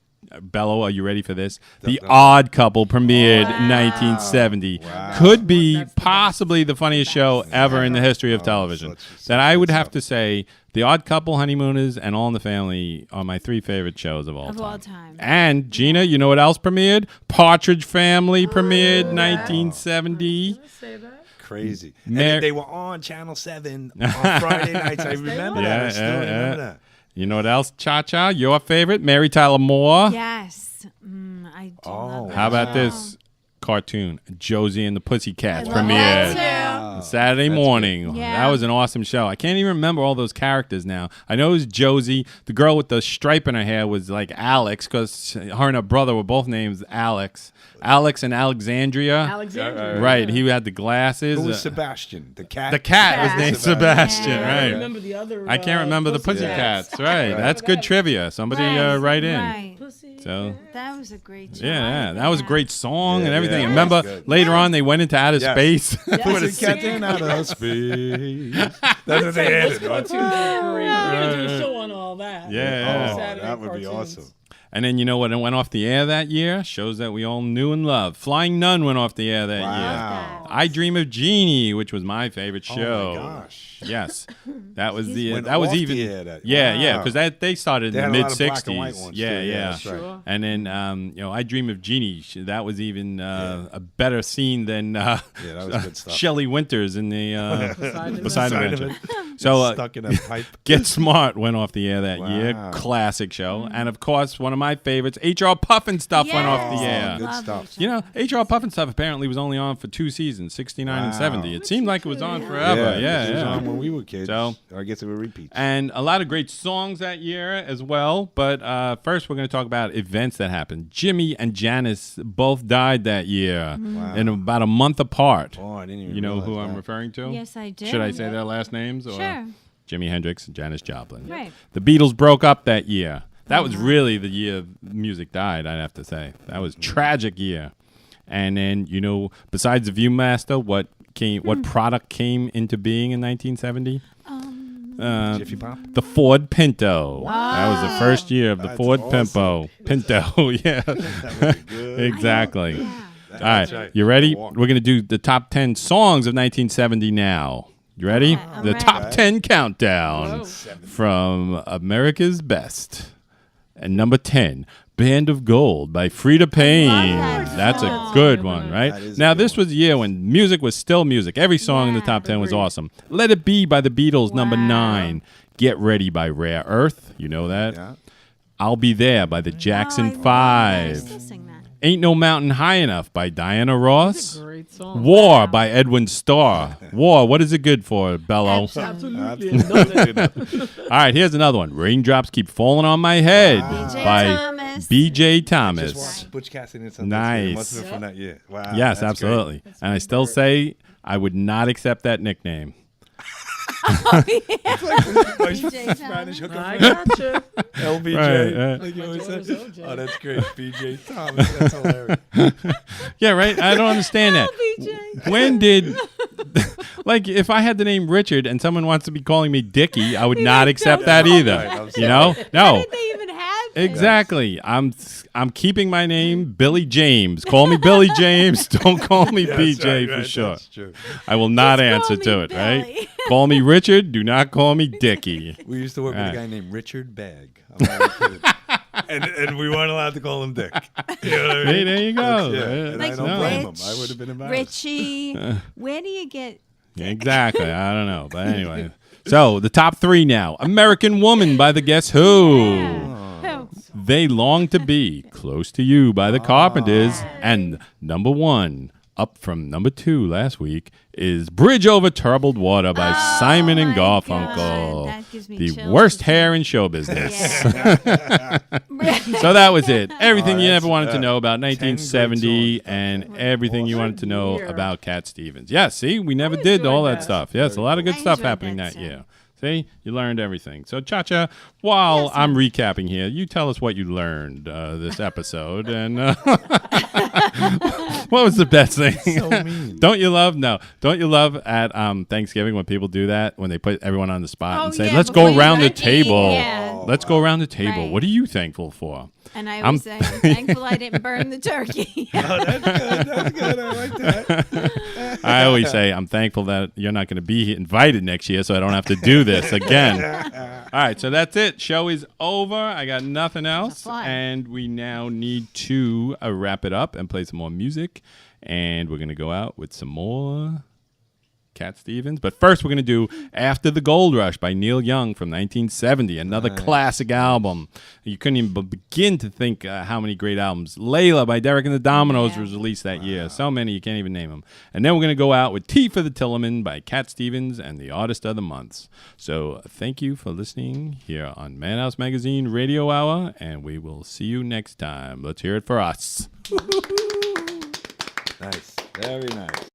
Bello, are you ready for this? The Dun. Odd Couple premiered in Wow. 1970. Wow. Could be That's the best. possibly the funniest show ever in the history of Oh, television. such That I would good have stuff. to say, The Odd Couple, Honeymooners, and All in the Family are my 3 favorite shows of all Of time. all time. And Gina, you know what else premiered? Partridge Family premiered 1970. Did I say that? Crazy. Mar- And they were on Channel 7 on Friday nights. I remember were. that. I Yeah, still yeah, remember yeah. that. You know what else? Cha Cha, your favorite, Mary Tyler Moore. Yes. I do love that How about show. this cartoon, Josie and the Pussycats I love premiered that too. Saturday morning. Yeah. That was an awesome show. I can't even remember all those characters now. I know it was Josie. The girl with the stripe in her hair was like Alex, because her and her brother were both named Alex. Alex and Alexandria. Alexandria. Right. He had the glasses. Who was Sebastian? The cat? The cat was Cat. named Sebastian, Yeah. I right? remember the other. I can't remember the Pussycats. Right. That's good trivia. Somebody Right. write in. Right. So, That was a great show. yeah, that was a great song Yeah, and everything. yeah, And remember, that's good. later on, they went into outer Yes. space. With a Pussycat in outer space. That's what they added. Cartoons are great. We're gonna do a show on all that. Yeah. Oh, Saturday that would be cartoons. awesome. And then you know what went off the air that year? Shows that we all knew and loved. Flying Nun went off the air that year. Wow. I Dream of Jeannie, which was my favorite show. Oh, my gosh. Yes, that was the Went that was off even the air that- yeah wow. because they started They in had the a mid lot of black and white '60s. ones, Yeah, too. yeah. That's right. Sure. And then I Dream of Jeannie. That was even a better scene than that was good stuff. Shelley Winters in the Poseidon Poseidon Adventure. Adventure. So Stuck in a pipe. Get Smart went off the air that year. Wow. Classic show. And of course, one of my favorites, HR Puffin Stuff went off the Yes. air. Good Love stuff. that show. You know, HR Puffin Stuff apparently was only on for 2 seasons, 69 and Wow. 70. It seemed like it was on forever. Yeah, It was yeah. on when we were kids. So- I guess it would repeat. And a lot of great songs that year as well. But first, we're going to talk about events that happened. Jimmy and Janice both died that year, Wow. in about a month apart. Oh, I didn't even You know realize who I'm that. referring to? Yes, I do. Should I say their last names? Or Sure. Jimi Hendrix and Janis Joplin. Right. The Beatles broke up that year. That was really the year music died, I'd have to say. That was a tragic year. And then, besides the Viewmaster, what product came into being in 1970? Jiffy Pop? The Ford Pinto. That was the first year of the Ford awesome. Pinto. Yeah. That was good. Exactly. That's All right. right. You ready? We're going to do the top 10 songs of 1970 now. You ready? I'm The ready. top 10 countdown Whoa. from America's Best. And number 10, Band of Gold by Frida Payne. that That's a song. good one, right? That is a Now, good this was a year when music was still music. Every song in the Yeah, top 10 was agreed. awesome. Let It Be by the Beatles, number Wow. 9. Get Ready by Rare Earth. You know that? Yeah. I'll Be There by the Oh, I Jackson love that. I 5. still sing that. Ain't No Mountain High Enough by Diana Ross. Great song. War by Edwin Starr. War, what is it good for, Bello? Absolutely. Nothing. All right, here's another one. Raindrops Keep Falling on My Head B.J. by Thomas. B.J. Just Thomas. watched Butch Cassidy and Sundance. Nice. It must have been from that year. Wow. Yes, that's absolutely. And I still say I would not accept that nickname. Great. B.J. Spanish hookup. I gotcha. LBJ. Right. Like you always My daughter's said. OJ. Oh, that's great. BJ Thomas. That's hilarious. Yeah, right? I don't understand that. B.J. When did, like, if I had the name Richard and someone wants to be calling me Dickie, I would not accept that either. Right, I'm You know? How No. did they even have it? Exactly. I'm keeping my name Billy James. Call me Billy James. Don't call me That's BJ right, for right, sure. That's true. I will not Just call answer to me it, right? Billy. Call me Richard. Do not call me Dickie. We used to work with Right. a guy named Richard Bagg. I'm not even kidding. and we weren't allowed to call him Dick. You know what I mean? Hey, there you go. Yeah, and Like I don't blame him. Rich, I would have been embarrassed. Richie. Where do you get? Exactly. I don't know. But anyway. So, the top 3 now. American Woman by the Guess Who. Who? They Long to Be Close to You by the Carpenters. And number 1, up from number 2 last week, is Bridge Over Troubled Water by Simon and my Garfunkel. God, that gives me The chills worst to hair in show business. Yeah. So that was it. Everything you that's, ever wanted to know about 10 great 1970 songs. and everything you wanted to know year. about Cat Stevens. Yeah, see, we never did all enjoyed that that. stuff. Yes, a lot of good I stuff enjoyed happening that that too. year. See, you learned everything. So, Cha-Cha, while Yes, I'm recapping here, you tell us what you learned this episode. And what was the best thing? So mean. Don't you love at Thanksgiving when people do that, when they put everyone on the spot Oh, and say, yeah, let's before go you around the eat, table. yeah. Let's go around the table. Right. What are you thankful for? And I I'm- always say, I'm thankful I didn't burn the turkey. Oh, that's good. That's good. I like that. I always say I'm thankful that you're not going to be invited next year, so I don't have to do this again. All right, so that's it. Show is over. I got nothing else, fun. and we now need to wrap it up and play some more music. And we're going to go out with some more Cat Stevens. But first, we're going to do After the Gold Rush by Neil Young from 1970, another classic album. You couldn't even begin to think how many great albums. Layla by Derek and the Dominoes was released that year. So many, you can't even name them. And then we're going to go out with Tea for the Tillerman by Cat Stevens and the Artist of the Month. So thank you for listening here on Madhouse Magazine Radio Hour, and we will see you next time. Let's hear it for us. Nice. Very nice.